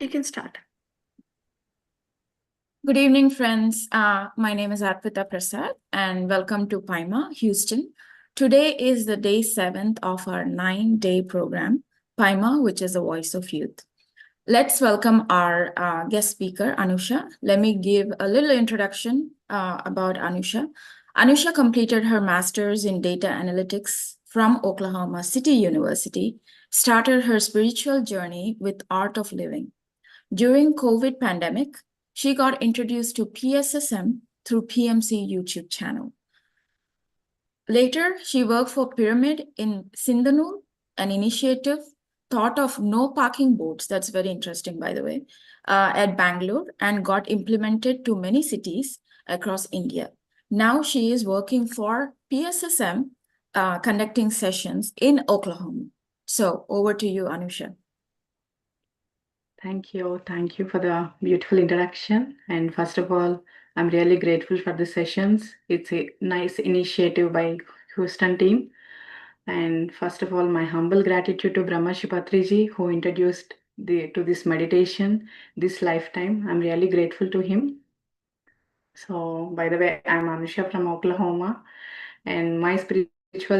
You can start. Good evening, friends. My name is Arpita Prasad, and welcome to PYMA, Houston. Today is the day 7th of our 9-day program, PYMA, which is the Voice of Youth. Let's welcome our guest speaker, Anusha. Let me give a little introduction about Anusha. Anusha completed her master's in data analytics from Oklahoma City University, started her spiritual journey with Art of Living. During COVID pandemic, she got introduced to PSSM through PMC YouTube channel. Later, she worked for Pyramid in Sindanur, an initiative thought of no parking boards, that's very interesting by the way, at Bangalore, and got implemented to many cities across India. Now she is working for PSSM, conducting sessions in Oklahoma. So over to you, Anusha. Thank you. Thank you for the beautiful introduction. And first of all, I'm really grateful for the sessions. It's a nice initiative by Houston team. And first of all, my humble gratitude to Brahma Shipatriji who introduced to this meditation this lifetime. I'm really grateful to him. So, by the way, I'm Anusha from Oklahoma, and my spiritual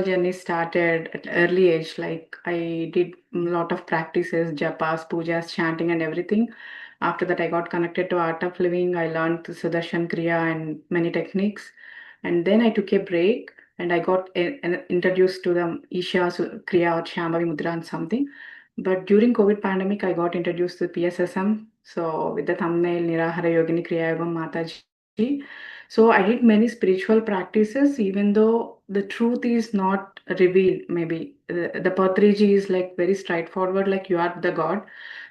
journey started at early age. Like I did a lot of practices, japas, pujas, chanting, and everything. After that, I got connected to art of living. I learned the Sudarshan Kriya and many techniques, and then I took a break. And I got introduced to the Isha Kriya or Shambhavi Mudra and something. But during COVID pandemic, I got introduced to PSSM. So with the thumbnail Nirahara Yogini Kriya Yogam Mataji. So I did many spiritual practices, even though the truth is not revealed. Maybe the Patriji is like very straightforward, like you are the God.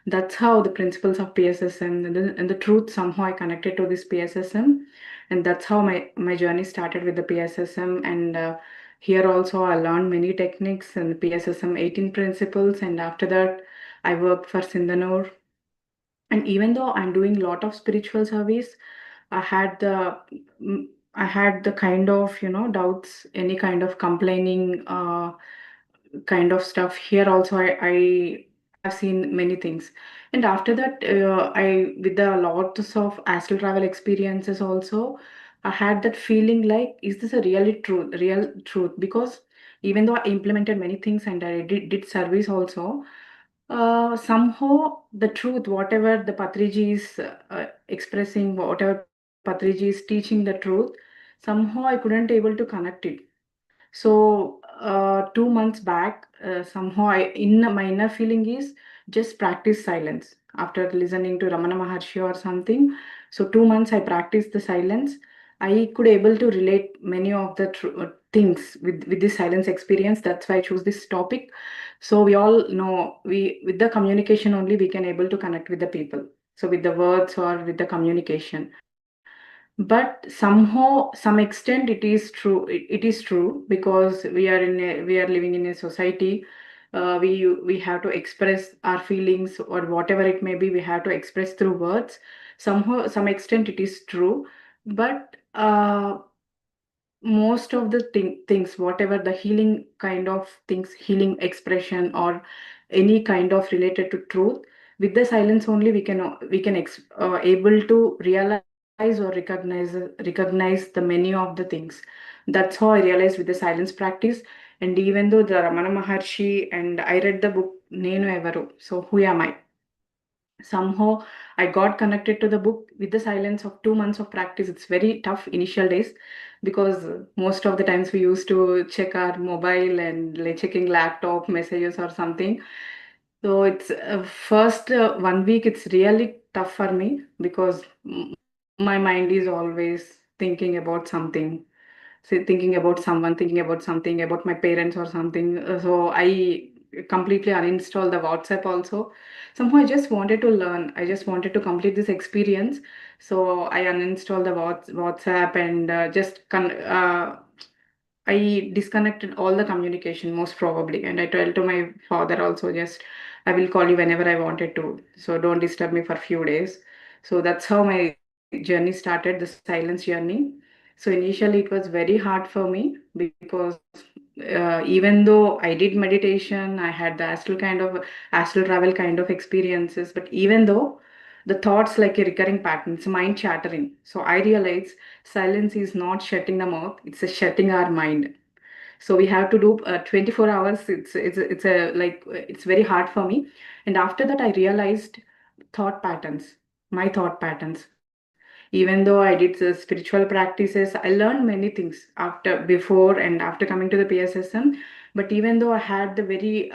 That's how the principles of PSSM and the truth somehow I connected to this PSSM, and that's how my journey started with the PSSM. And here also I learned many techniques and PSSM 18 principles, and after that I worked for Sindanur. And even though I'm doing a lot of spiritual service, I had the I had the kind of doubts, any kind of complaining kind of stuff. Here also I have seen many things, and after that I with the lots of astral travel experiences also, I had that feeling like, is this a real truth? Because even though I implemented many things and I did service also, somehow the truth, whatever the Patriji is expressing, whatever Patriji is teaching the truth, somehow I couldn't able to connect it. So 2 months back, somehow my inner feeling is just practice silence after listening to Ramana Maharshi or something. So 2 months I practiced the silence. I could able to relate many of the things with this silence experience. That's why I choose this topic. So we all know we with the communication only we can able to connect with the people. So with the words or with the communication, but somehow some extent it is true, it is true, because we are living in a society. We have to express our feelings or whatever it may be, we have to express through words. Somehow some extent it is true, but most of the things, whatever the healing kind of things, healing expression or any kind of related to truth, with the silence only we can able to realize or recognize the many of the things. That's how I realized with the silence practice. And even though the Ramana Maharshi, and I read the book Nenu Evaru, so who am I, somehow I got connected to the book with the silence of 2 months of practice. It's very tough initial days, because most of the times we used to check our mobile and like checking laptop messages or something. So it's first 1 week it's really tough for me, because my mind is always thinking about something, say thinking about someone, thinking about something, about my parents or something. So I completely uninstalled the WhatsApp also. Somehow I just wanted to learn. I just wanted to complete this experience. So I uninstalled the WhatsApp and I disconnected all the communication most probably. And I told to my father also, just I will call you whenever I wanted to. So don't disturb me for few days. So that's how my journey started, the silence journey. So initially it was very hard for me, because even though I did meditation, I had the astral travel kind of experiences, but even though the thoughts like a recurring patterns, mind chattering. So I realized silence is not shutting the mouth, it's a shutting our mind. So we have to do 24 hours. It's a like it's very hard for me. And after that, I realized thought patterns, my thought patterns. Even though I did spiritual practices, I learned many things after, before, and after coming to the PSSM. But even though I had the very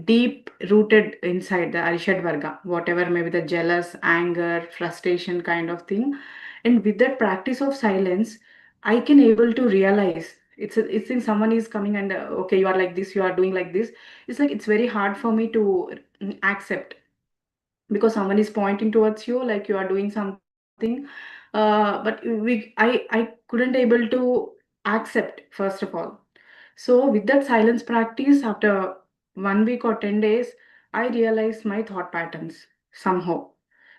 deep rooted inside the Arishad Varga, whatever maybe the jealous, anger, frustration kind of thing, and with that practice of silence, I can able to realize it's in someone is coming and okay, you are like this, you are doing like this. It's like it's very hard for me to accept, because someone is pointing towards you like you are doing something, but I couldn't able to accept, first of all. So with that silence practice, after 1 week or 10 days, I realized my thought patterns somehow.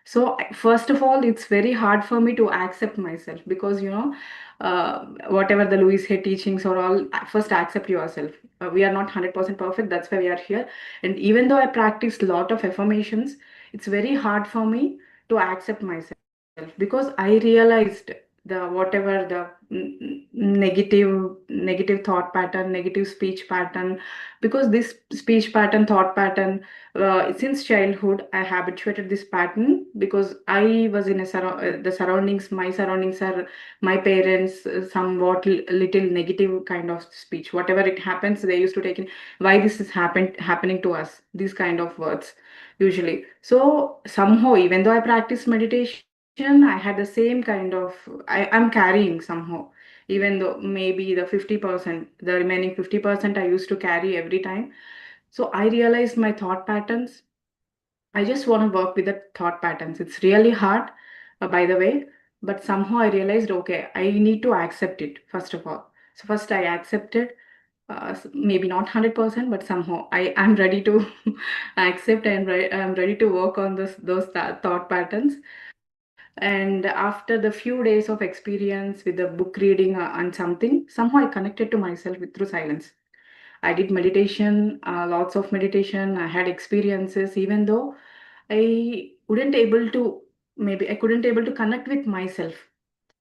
So first of all, it's very hard for me to accept myself, because whatever the Louis Hay teachings or all, first accept yourself. We are not 100% perfect. That's why we are here. And even though I practice a lot of affirmations, it's very hard for me to accept myself, because I realized the whatever the negative thought pattern, negative speech pattern. Because this speech pattern, thought pattern, since childhood I habituated this pattern, because I was in the surroundings, my surroundings are my parents, somewhat little negative kind of speech. Whatever it happens, they used to take in, why this is happening to us, these kind of words usually. So somehow, even though I practice meditation, I had the same kind of, I'm carrying somehow, even though maybe the 50%, the remaining 50% I used to carry every time. So I realized my thought patterns. I just want to work with the thought patterns. It's really hard, by the way, but somehow I realized, okay, I need to accept it, first of all. So first I accepted, maybe not 100%, but somehow I'm ready to accept, and I'm ready to work on those thought patterns. And after the few days of experience with the book reading and something, somehow I connected to myself through silence. I did meditation, lots of meditation. I had experiences, even though I wouldn't able to, maybe I couldn't able to connect with myself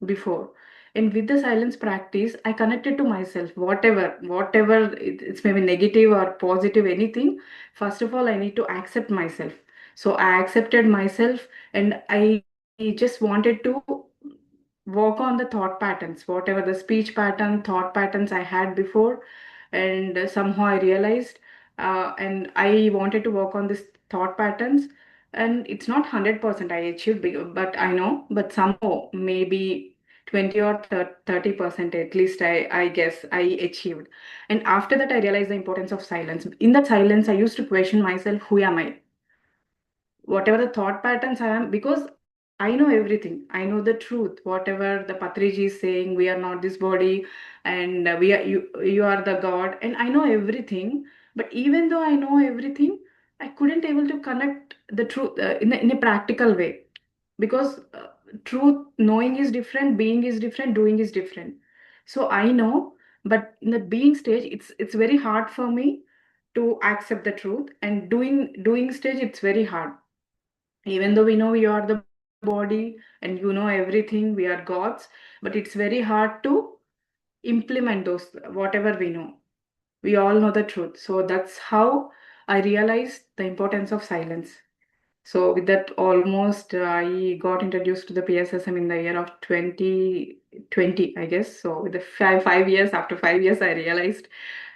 before. And with the silence practice, I connected to myself. Whatever it's maybe negative or positive, anything. First of all, I need to accept myself. So I accepted myself, and I just wanted to work on the thought patterns, whatever the speech pattern, thought patterns I had before. And somehow I realized, and I wanted to work on this thought patterns. And it's not 100% I achieved, but I know, but somehow maybe 20 or 30% at least, I guess I achieved. And after that, I realized the importance of silence. In that silence, I used to question myself, who am I? Whatever the thought patterns I am, because I know everything. I know the truth. Whatever the Patriji is saying, we are not this body, and we are you are the God, and I know everything. But even though I know everything, I couldn't able to connect the truth in a practical way, because truth knowing is different, being is different, doing is different. So I know, but in the being stage, it's very hard for me to accept the truth, and doing stage, it's very hard. Even though we know we are the body and you know everything, we are gods, but it's very hard to implement those whatever we know. We all know the truth. So that's how I realized the importance of silence. So with that, almost I got introduced to the PSSM in the year of 2020, I guess. So with the 5 years, after 5 years, I realized,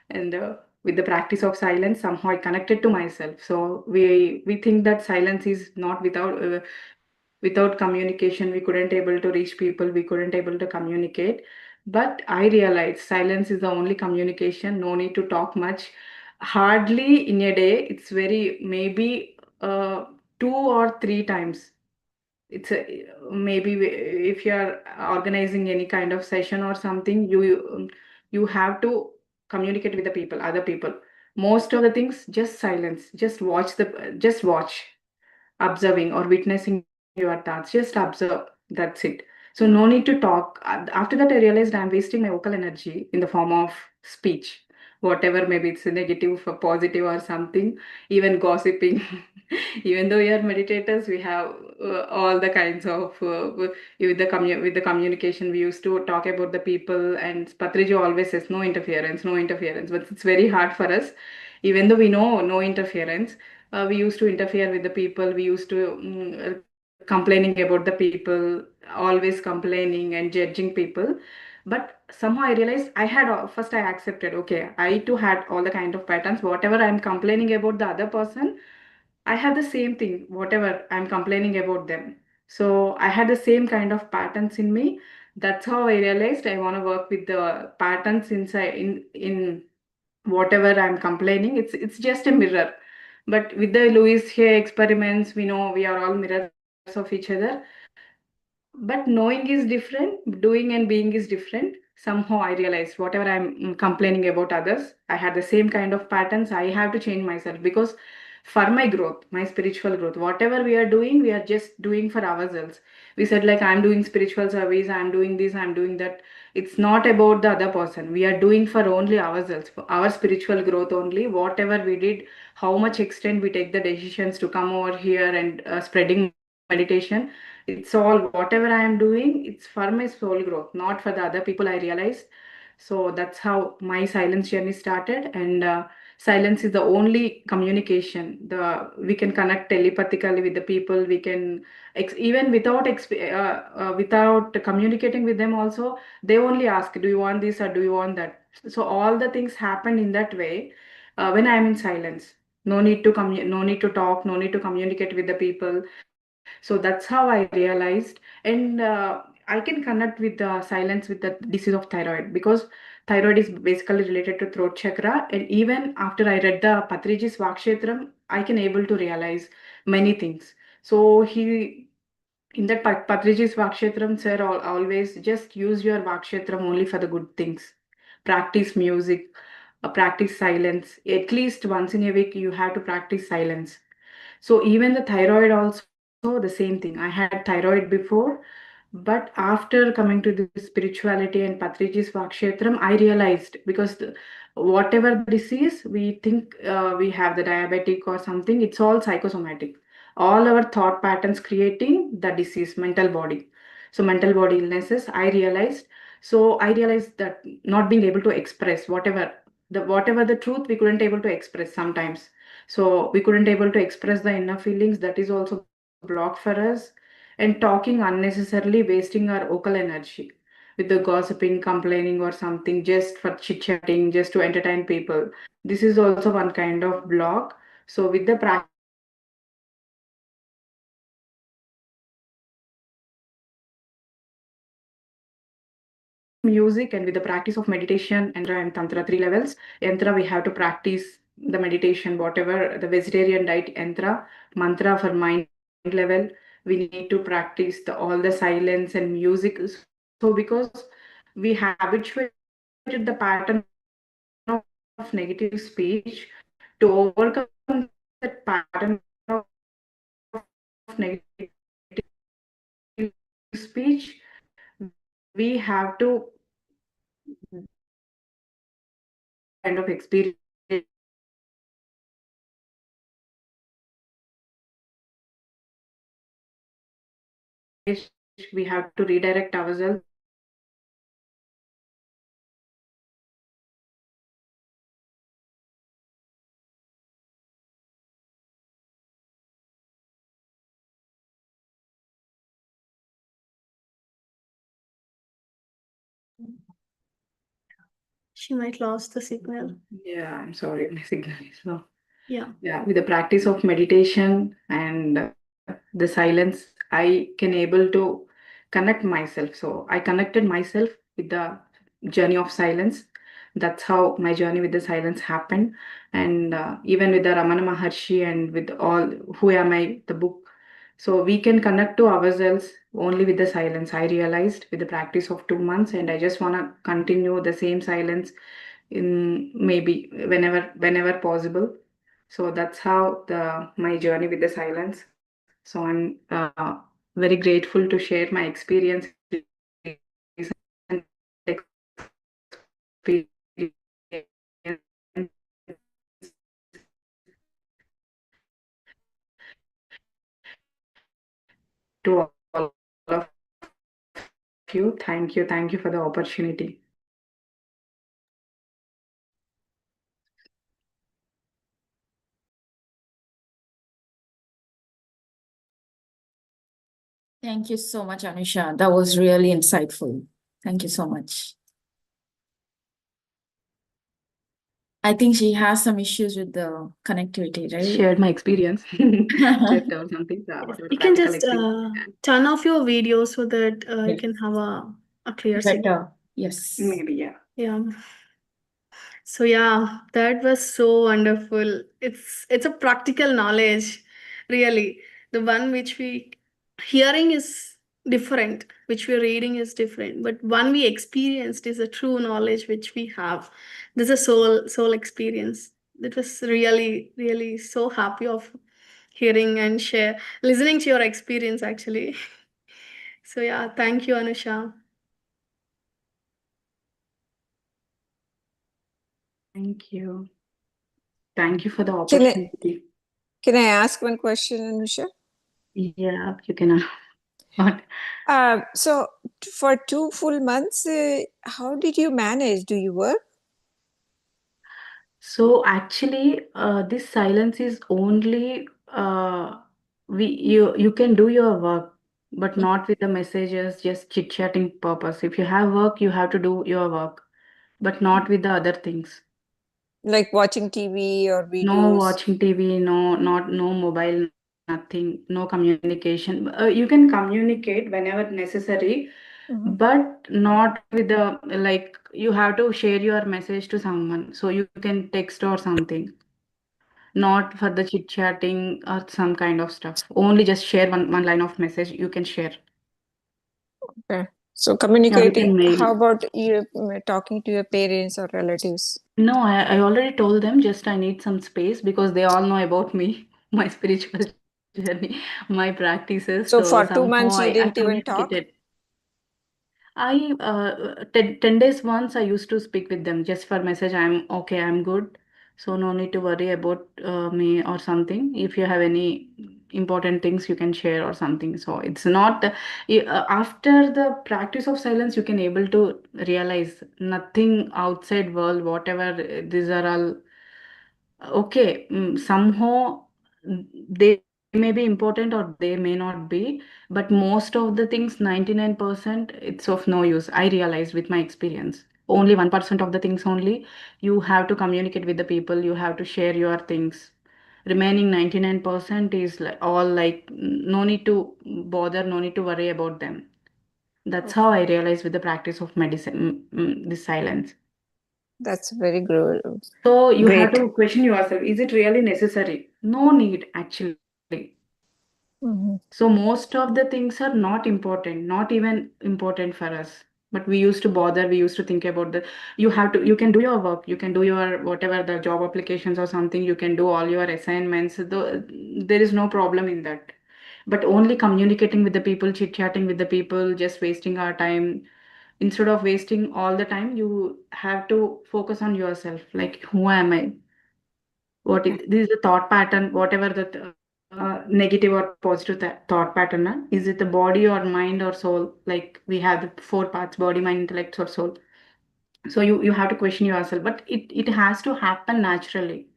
and with the practice of silence, somehow I connected to myself. So we think that silence is not without communication. We couldn't able to reach people. We couldn't able to communicate. But I realized silence is the only communication. No need to talk much. Hardly in a day. It's very maybe 2 or 3 times. It's a, maybe if you are organizing any kind of session or something, you have to communicate with the people, other people. Most of the things, just silence. Just watch, observing or witnessing your thoughts. Just observe. That's it. So no need to talk. After that, I realized I'm wasting my vocal energy in the form of speech. whatever, maybe it's a negative or positive or something, even gossiping. Even though we are meditators, we have all the kinds of with the communication. We used to talk about the people, and Patriji always says no interference, no interference. But it's very hard for us, even though we know no interference. We used to interfere with the people. We used to complaining about the people, always complaining and judging people. But somehow I realized I had first I accepted, okay, I too had all the kind of patterns. Whatever I'm complaining about the other person, I have the same thing, whatever I'm complaining about them. So I had the same kind of patterns in me. That's how I realized I want to work with the patterns inside in whatever I'm complaining. It's just a mirror. But with the Louis Hay experiments, we know we are all mirrors of each other. But knowing is different, doing and being is different. Somehow I realized whatever I'm complaining about others, I had the same kind of patterns. I have to change myself because for my growth, my spiritual growth, whatever we are doing, we are just doing for ourselves. We said, like, I'm doing spiritual service, I'm doing this, I'm doing that. It's not about the other person. We are doing for only ourselves, for our spiritual growth only. Whatever we did, how much extent we take the decisions to come over here and spreading meditation, it's all whatever I am doing, it's for my soul growth, not for the other people, I realized. So that's how my silence journey started. And silence is the only communication. We can connect telepathically with the people. We can even without communicating with them also, they only ask, do you want this or do you want that? So all the things happen in that way when I am in silence. No need to talk, no need to communicate with the people. So that's how I realized. And I can connect with the silence with the disease of thyroid, because thyroid is basically related to throat chakra. And even after I read the Patriji's Vakshetram, I can able to realize many things. So he in that Patriji's Vakshetram, sir, always just use your Vakshetram only for the good things. Practice music, practice silence. At least once in a week, you have to practice silence. So even the thyroid also the same thing. I had thyroid before, but after coming to the spirituality and Patriji's Vakshetram, I realized, because whatever the disease we think we have, the diabetic or something, it's all psychosomatic. All our thought patterns creating the disease, mental body. So mental body illnesses, I realized. So I realized that not being able to express whatever the truth we couldn't able to express sometimes. So we couldn't able to express the inner feelings, that is also blocked for us. And talking unnecessarily, wasting our vocal energy with the gossiping, complaining or something, just for chit chatting, just to entertain people. This is also one kind of block. So with the practice of music and with the practice of meditation, yantra and tantra, three levels. Yantra, we have to practice the meditation, whatever the vegetarian diet, yantra. Mantra for mind level, we need to practice all the silence and music. So because we habituated the pattern of negative speech, to overcome that pattern of negative speech, we have to kind of experience, we have to redirect ourselves. She might lost the signal. Yeah, I'm sorry, my signal is low. Yeah. Yeah, with the practice of meditation and the silence, I can able to connect myself. So I connected myself with the journey of silence. That's how my journey with the silence happened. And even with the Ramana Maharshi and with all Who Am I, the book. So we can connect to ourselves only with the silence. I realized with the practice of 2 months, and I just want to continue the same silence in maybe whenever possible. So that's how the my journey with the silence. So I'm very grateful to share my experience, recent experience with all the listeners. to all of you. Thank you. Thank you for the opportunity. Thank you so much, Anusha. That was really insightful. Thank you so much. I think she has some issues with the connectivity, right? Shared my experience, trip or something. You can Practical just experience. turn off your video so that you Yes. can have a clear signal. Better. Yes. Maybe, yeah. Yeah. So yeah, that was so wonderful. It's a practical knowledge, really. The one which we hearing is different, which we're reading is different, but one we experienced is a true knowledge which we have. This is a soul experience. It was really, really so happy of hearing and listening to your experience actually. So yeah, thank you, Anusha. Thank you. Thank you for the Can I, opportunity. can I ask one question, Anusha? Yeah, you can. What? So for 2 full months, how did you manage? Do you work? So actually, this silence is only you can do your work, but not with the messages, just chit-chatting purpose. If you have work, you have to do your work, but not with the other things. Like watching TV or No videos? watching TV, no mobile, nothing, no communication. You can communicate whenever necessary, Mhm. but not with the like you have to share your message to someone, so you can text or something. Not for the chit chatting or some kind of stuff. Only just share one line of message you can share. Okay. So Yeah, we communicating, can mail. how about you talking to your parents or relatives? No, I already told them just I need some space because they all know about me, my spiritual journey, my practices. So So for two somehow months, you I didn't even talk? communicated. 10 days once I used to speak with them just for message. I'm okay, I'm good. So no need to worry about me or something. If you have any important things you can share or something. So it's not after the practice of silence you can able to realize nothing outside world, whatever these are all okay, somehow they may be important or they may not be, but most of the things, 99%, it's of no use. I realized with my experience. Only 1% of the things only you have to communicate with the people, you have to share your things. Remaining 99% is like, all like no need to bother, no need to worry about them. That's how I realized with the practice of medicine, this silence. That's very good. So you have Great. to question yourself, is it really necessary? No need actually. Mhm. So most of the things are not important, not even important for us. But we used to bother, we used to think about you can do your work, you can do your whatever the job applications or something, you can do all your assignments. There is no problem in that. But only communicating with the people, chit-chatting with the people, just wasting our time. Instead of wasting all the time, you have to focus on yourself. Like, who am I? What is Okay. this is the thought pattern, whatever the negative or positive thought pattern, is it the body or mind or soul? Like we have the four parts: body, mind, intellect, or soul. So you have to question yourself, but it has to happen naturally,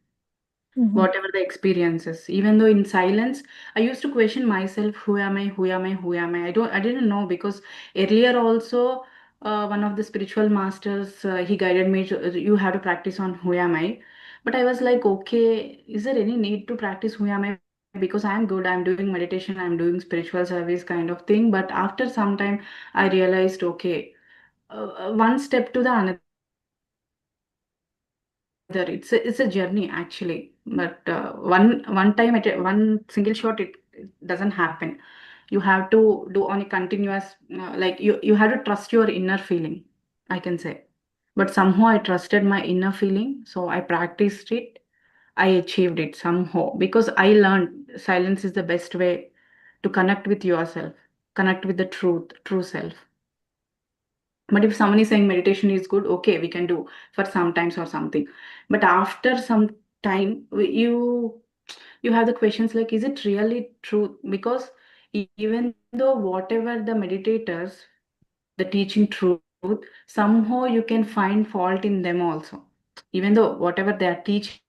Mhm. whatever the experiences. Even though in silence I used to question myself, who am I, who am I, who am I didn't know, because earlier also one of the spiritual masters, he guided me to, you have to practice on who am I. But I was like, okay, is there any need to practice who am I? Because I'm good, I'm doing meditation, I'm doing spiritual service kind of thing. But after some time I realized, okay, one step to the another. It's a journey actually, but one time at one single shot it doesn't happen. You have to do on a continuous, like you have to trust your inner feeling, I can say. But somehow I trusted my inner feeling, so I practiced it. I achieved it somehow because I learned silence is the best way to connect with yourself, connect with the true self. But if someone is saying meditation is good, okay, we can do for sometimes or something. But after some time, you have the questions like, is it really true? Because even though whatever the meditators, the teaching truth, somehow you can find fault in them also. Even though whatever they are teaching,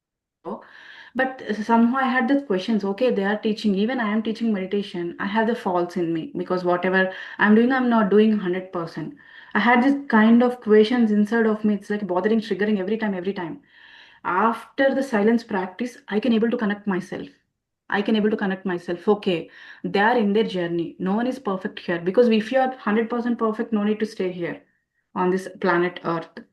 but somehow I had the questions. Okay, they are teaching. Even I am teaching meditation. I have the faults in me because whatever I'm doing, I'm not doing 100%. I had this kind of questions inside of me. It's like bothering, triggering every time, every time. After the silence practice, I can able to connect myself. I can able to connect myself. Okay, they are in their journey. No one is perfect here because if you are 100% perfect, no need to stay here on this planet Earth.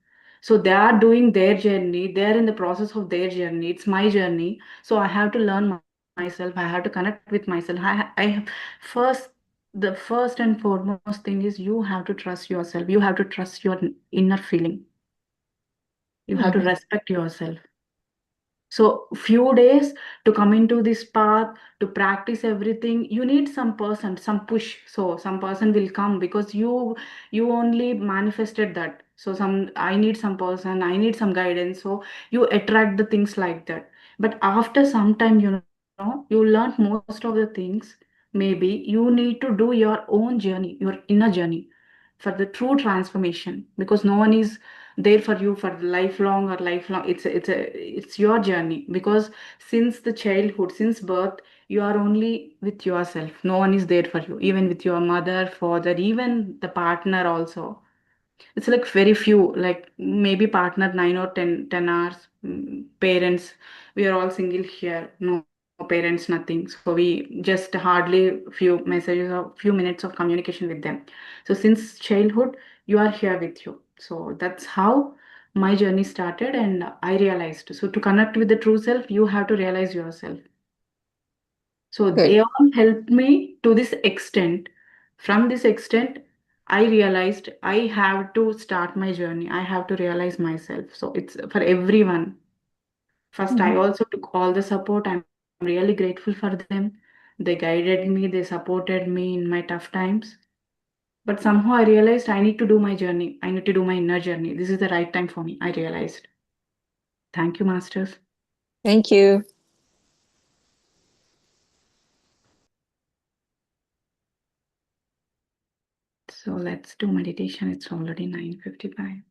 So they are doing their journey. They are in the process of their journey. It's my journey. So I have to learn myself. I have to connect with myself. I have first. The first and foremost thing is you have to trust yourself. You have to trust your inner feeling. You have to Mhm. respect yourself. So few days to come into this path, to practice everything, you need some person, some push. So some person will come because you only manifested that. So some I need some person, I need some guidance. So you attract the things like that. But after some time, you learn most of the things. Maybe you need to do your own journey, your inner journey for the true transformation because no one is there for you for lifelong or lifelong. It's your journey because since the childhood, since birth, you are only with yourself. No one is there for you, even with your mother, father, even the partner also. It's like very few, like maybe partner 9 or 10 hours. Parents, we are all single here. No parents, nothing. So we just hardly few messages or few minutes of communication with them. So since childhood, you are here with you. So that's how my journey started, and I realized. So to connect with the true self, you have to realize yourself. So Good. they all helped me to this extent. From this extent, I realized I have to start my journey. I have to realize myself. So it's for everyone. First, I Mhm. also took all the support. I'm really grateful for them. They guided me, they supported me in my tough times. But somehow I realized I need to do my journey. I need to do my inner journey. This is the right time for me. I realized. Thank you, Masters. Thank you. So let's do meditation. It's already 9:55.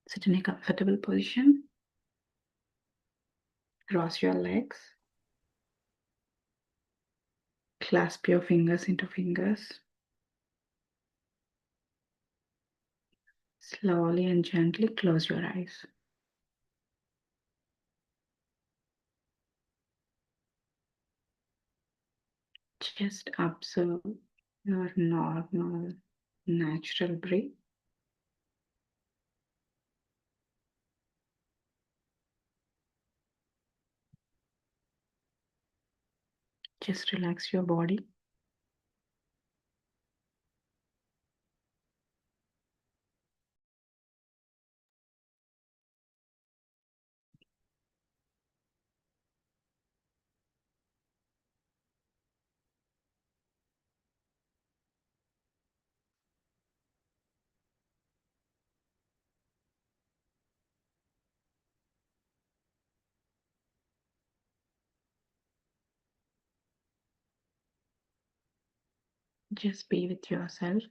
Sit in a comfortable position. Cross your legs. Clasp your fingers into fingers. Slowly and gently close your eyes. Just observe your normal, natural breath. Just relax your body. Just be with yourself.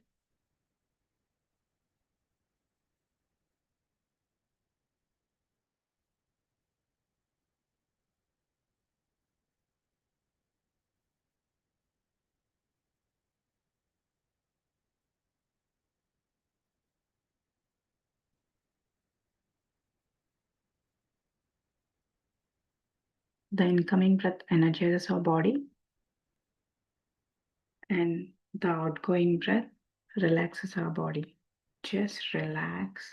The incoming breath energizes our body, and the outgoing breath relaxes our body. Just relax.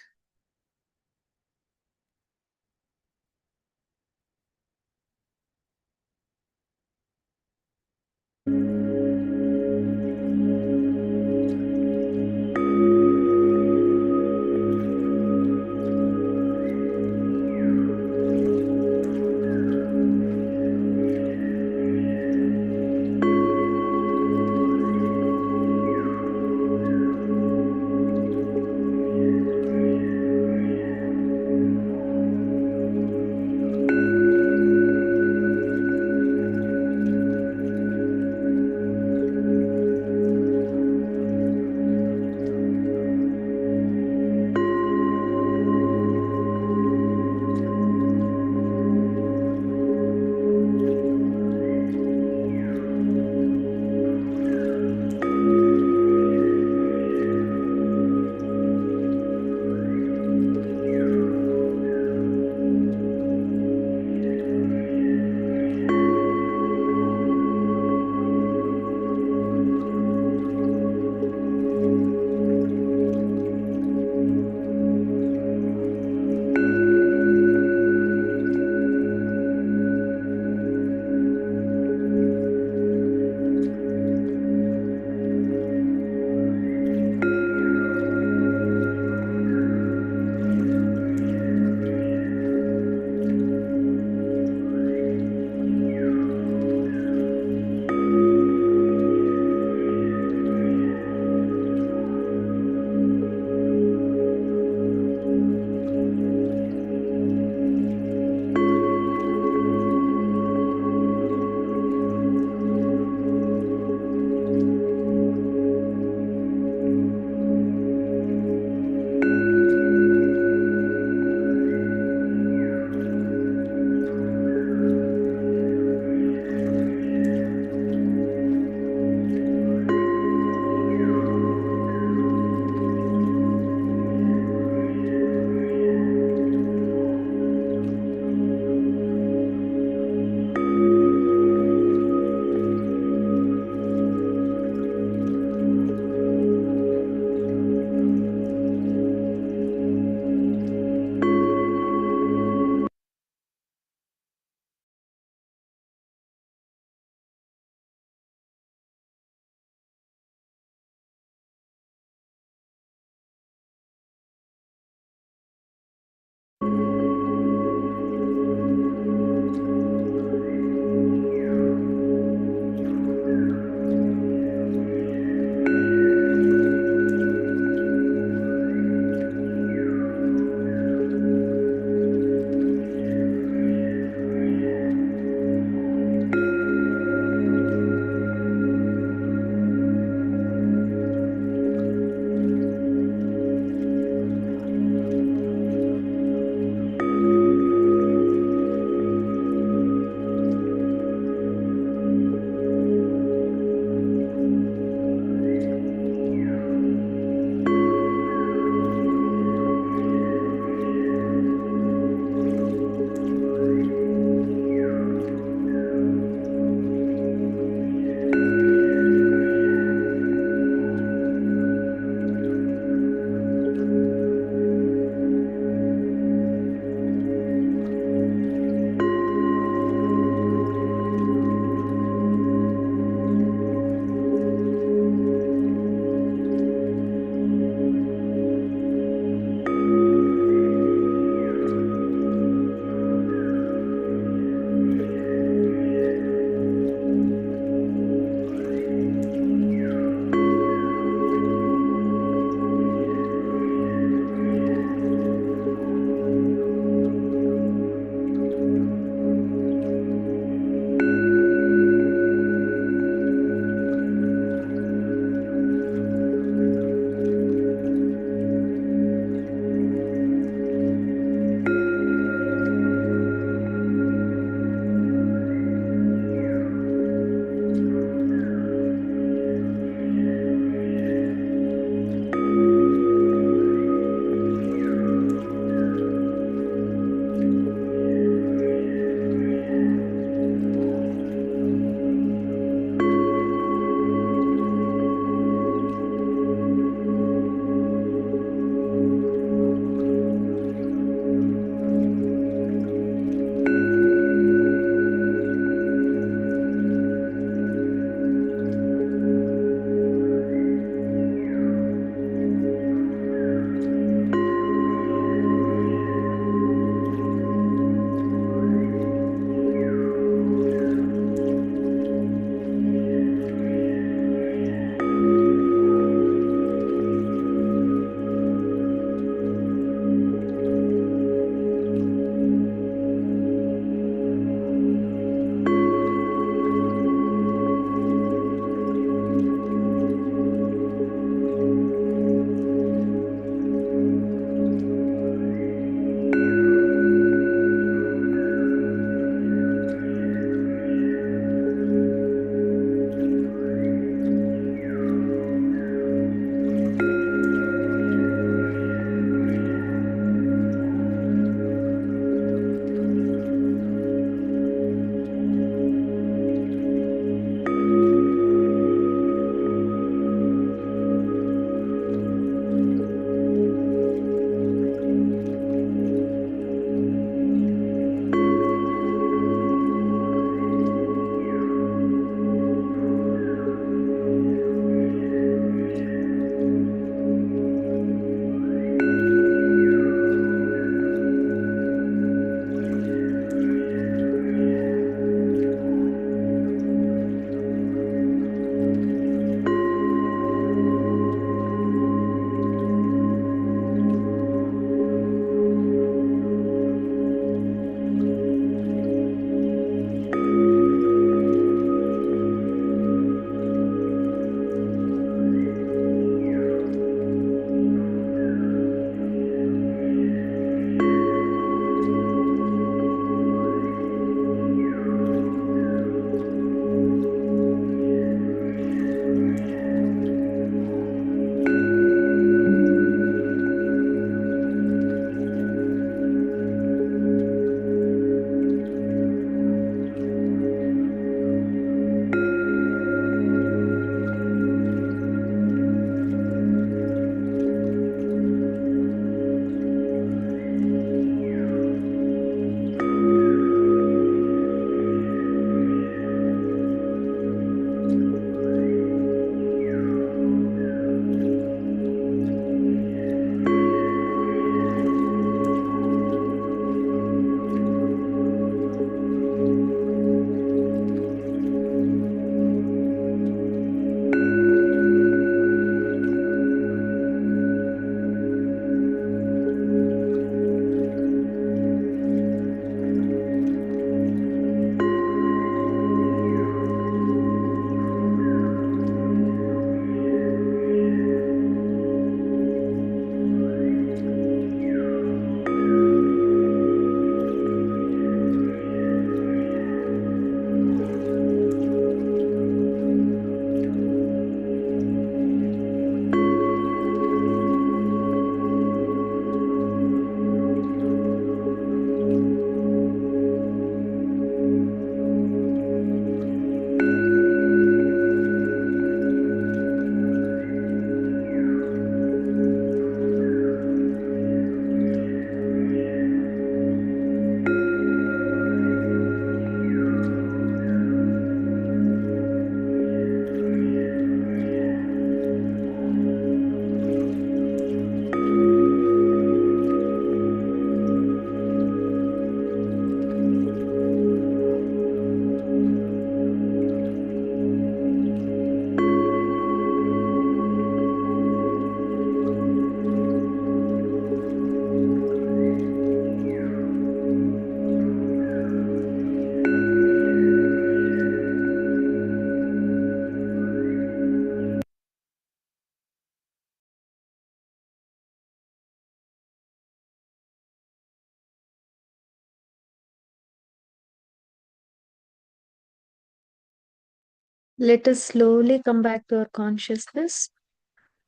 Let us slowly come back to our consciousness.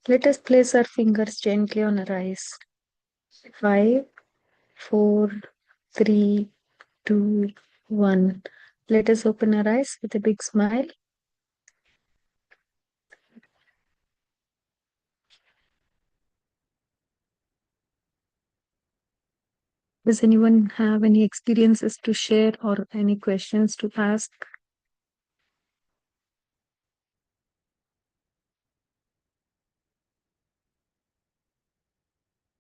Let us place our fingers gently on our eyes. 5, 4, 3, 2, 1. Let us open our eyes with a big smile. Does anyone have any experiences to share or any questions to ask?